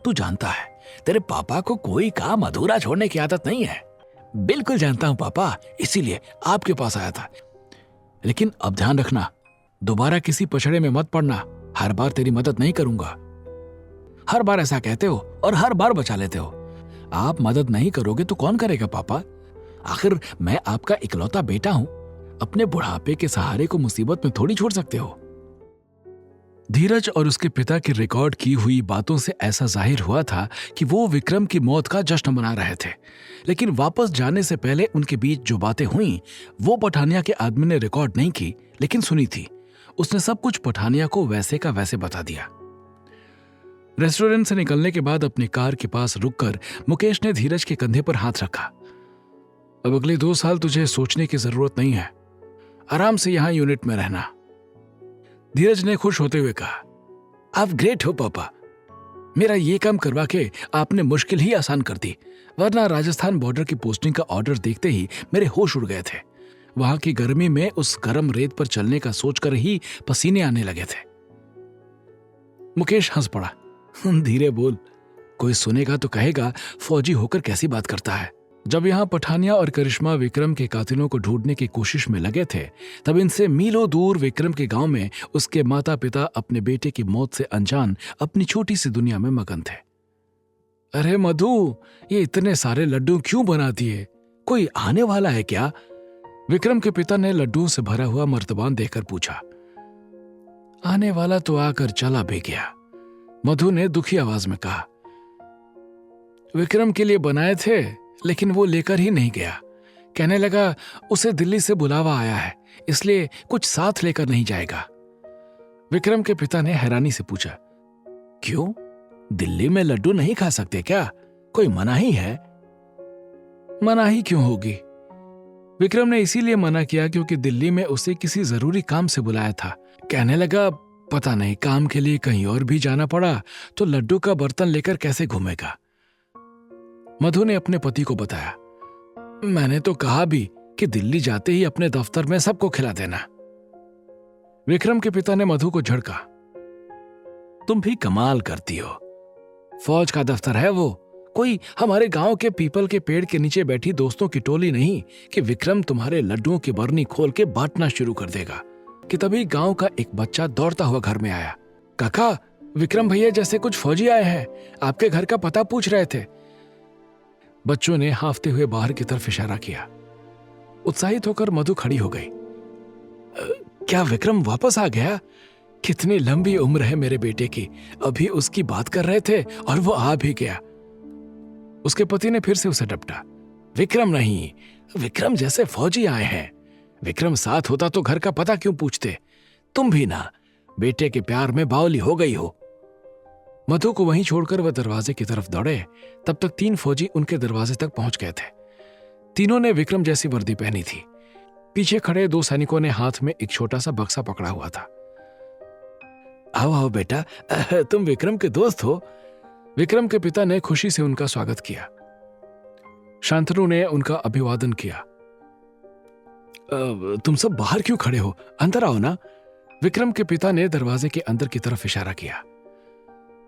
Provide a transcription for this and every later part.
तू जानता है तेरे पापा को कोई काम अधूरा छोड़ने की आदत नहीं है। बिल्कुल जानता हूं पापा, इसीलिए आपके पास आया था। लेकिन अब ध्यान रखना, दोबारा किसी पछड़े में मत पड़ना। हर बार तेरी मदद नहीं करूंगा। हर बार ऐसा कहते हो और हर बार बचा लेते हो। आप मदद नहीं करोगे तो कौन करेगा पापा? आखिर मैं आपका इकलौता बेटा हूं। अपने बुढ़ापे के सहारे को मुसीबत में थोड़ी छोड़ सकते हो। धीरज और उसके पिता की रिकॉर्ड की हुई बातों से ऐसा जाहिर हुआ था कि वो विक्रम की मौत का जश्न मना रहे थे। लेकिन वापस जाने से पहले उनके बीच जो बातें हुईं, वो पठानिया के आदमी ने रिकॉर्ड नहीं की, लेकिन सुनी थी। उसने सब कुछ पठानिया को वैसे का वैसे बता दिया। रेस्टोरेंट से निकलने के बाद अपनी कार के पास रुककर मुकेश ने धीरज के कंधे पर हाथ रखा। अब अगले 2 साल तुझे सोचने की जरूरत नहीं है। आराम से यहां यूनिट में रहना। धीरज ने खुश होते हुए कहा, आप ग्रेट हो पापा। मेरा ये काम करवा के आपने मुश्किल ही आसान कर दी, वरना राजस्थान बॉर्डर की पोस्टिंग का ऑर्डर देखते ही मेरे होश उड़ गए थे। वहां की गर्मी में उस गर्म रेत पर चलने का सोचकर ही पसीने आने लगे थे। मुकेश हंस पड़ा। धीरे बोल, कोई सुनेगा तो कहेगा फौजी होकर कैसी बात करता है। जब यहां पठानिया और करिश्मा विक्रम के कातिलों को ढूंढने की कोशिश में लगे थे, तब इनसे मीलों दूर विक्रम के गांव में उसके माता पिता अपने बेटे की मौत से अनजान अपनी छोटी सी दुनिया में मगन थे। अरे मधु, ये इतने सारे लड्डू क्यों बना दिए? कोई आने वाला है क्या? विक्रम के पिता ने लड्डुओं से भरा हुआ मर्तबान देखकर पूछा। आने वाला तो आकर चला भी गया, मधु ने दुखी आवाज में कहा। विक्रम के लिए बनाए थे, लेकिन वो लेकर ही नहीं गया। कहने लगा उसे दिल्ली से बुलावा आया है, इसलिए कुछ साथ लेकर नहीं जाएगा। विक्रम के पिता ने हैरानी से पूछा, क्यों? दिल्ली में लड्डू नहीं खा सकते क्या? कोई मनाही है? मनाही क्यों होगी? विक्रम ने इसीलिए मना किया क्योंकि दिल्ली में उसे किसी जरूरी काम से बुलाया था। कहने लगा पता नहीं काम के लिए कहीं और भी जाना पड़ा तो लड्डू का बर्तन लेकर कैसे घूमेगा। मधु ने अपने पति को बताया, मैंने तो कहा भी कि दिल्ली जाते ही अपने दफ्तर में सबको खिला देना। विक्रम के पिता ने मधु को झड़का, तुम भी कमाल करती हो। फौज का दफ्तर है वो, कोई हमारे गांव के पीपल के पेड़ के नीचे बैठी दोस्तों की टोली नहीं कि विक्रम तुम्हारे लड्डुओं की बरनी खोल के बांटना शुरू कर देगा। कि तभी गांव का एक बच्चा दौड़ता हुआ घर में आया। काका, विक्रम भैया जैसे कुछ फौजी आए हैं, आपके घर का पता पूछ रहे थे। बच्चों ने हाफते हुए बाहर की तरफ इशारा किया। उत्साहित होकर मधु खड़ी हो गई। क्या विक्रम वापस आ गया? कितनी लंबी उम्र है मेरे बेटे की, अभी उसकी बात कर रहे थे और वो आ भी गया। उसके पति ने फिर से उसे डपटा, विक्रम नहीं, विक्रम जैसे फौजी आए हैं। विक्रम साथ होता तो घर का पता क्यों पूछते? तुम भी ना बेटे के प्यार में बावली हो गई हो। मधु को वहीं छोड़कर वह दरवाजे की तरफ दौड़े। तब तक 3 फौजी उनके दरवाजे तक पहुंच गए थे। तीनों ने विक्रम जैसी वर्दी पहनी थी। पीछे खड़े 2 सैनिकों ने हाथ में एक छोटा सा बक्सा पकड़ा हुआ था। आओ आओ बेटा, तुम विक्रम के दोस्त हो। विक्रम के पिता ने खुशी से उनका स्वागत किया। शांतनु ने उनका अभिवादन किया। तुम सब बाहर क्यों खड़े हो? अंदर आओ ना। विक्रम के पिता ने दरवाजे के अंदर की तरफ इशारा किया।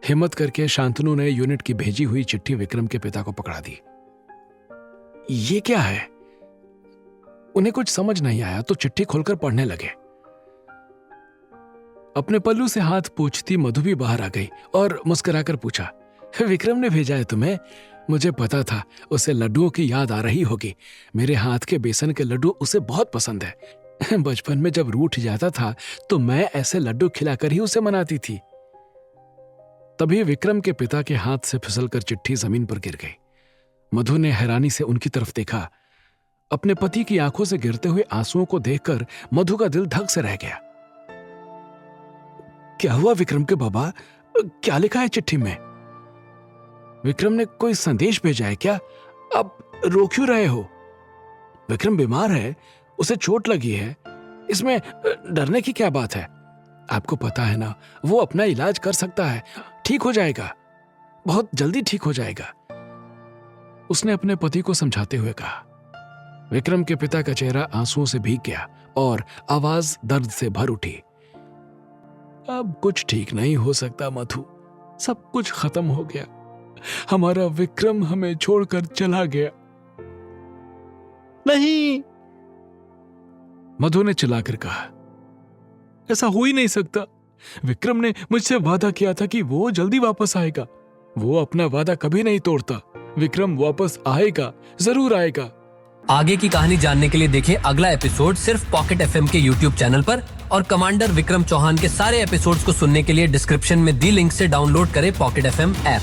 हिम्मत करके शांतनु ने यूनिट की भेजी हुई चिट्ठी विक्रम के पिता को पकड़ा दी। ये क्या है? उन्हें कुछ समझ नहीं आया तो चिट्ठी खोलकर पढ़ने लगे। अपने पल्लू से हाथ पोंछती मधु भी बाहर आ गई और मुस्कुराकर पूछा, विक्रम ने भेजा है तुम्हें? मुझे पता था उसे लड्डुओं की याद आ रही होगी। मेरे हाथ के बेसन के लड्डू उसे बहुत पसंद है। बचपन में जब रूठ जाता था तो मैं ऐसे लड्डू खिलाकर ही उसे मनाती थी। तभी विक्रम के पिता के हाथ से फिसलकर चिट्ठी जमीन पर गिर गई। मधु ने हैरानी से उनकी तरफ देखा। अपने पति की आंखों से गिरते हुए आंसुओं को देखकर मधु का दिल धक से रह गया। क्या हुआ विक्रम के बाबा? क्या लिखा है चिट्ठी में? विक्रम ने कोई संदेश भेजा है क्या? अब रो क्यों रहे हो? विक्रम बीमार है, उसे चोट लगी है, इसमें डरने की क्या बात है? आपको पता है ना, वो अपना इलाज कर सकता है, ठीक हो जाएगा, बहुत जल्दी ठीक हो जाएगा। उसने अपने पति को समझाते हुए कहा। विक्रम के पिता का चेहरा आंसुओं से भीग गया और आवाज दर्द से भर उठी। अब कुछ ठीक नहीं हो सकता मधु, सब कुछ खत्म हो गया। हमारा विक्रम हमें छोड़कर चला गया। नहीं, मधु ने चिल्लाकर कहा, ऐसा हो ही नहीं सकता। विक्रम ने मुझसे वादा किया था कि वो जल्दी वापस आएगा। वो अपना वादा कभी नहीं तोड़ता। विक्रम वापस आएगा, जरूर आएगा। आगे की कहानी जानने के लिए देखें अगला एपिसोड सिर्फ पॉकेट एफएम के यूट्यूब चैनल पर, और कमांडर विक्रम चौहान के सारे एपिसोड्स को सुनने के लिए डिस्क्रिप्शन में दी लिंक से डाउनलोड करें पॉकेट एफएम ऐप।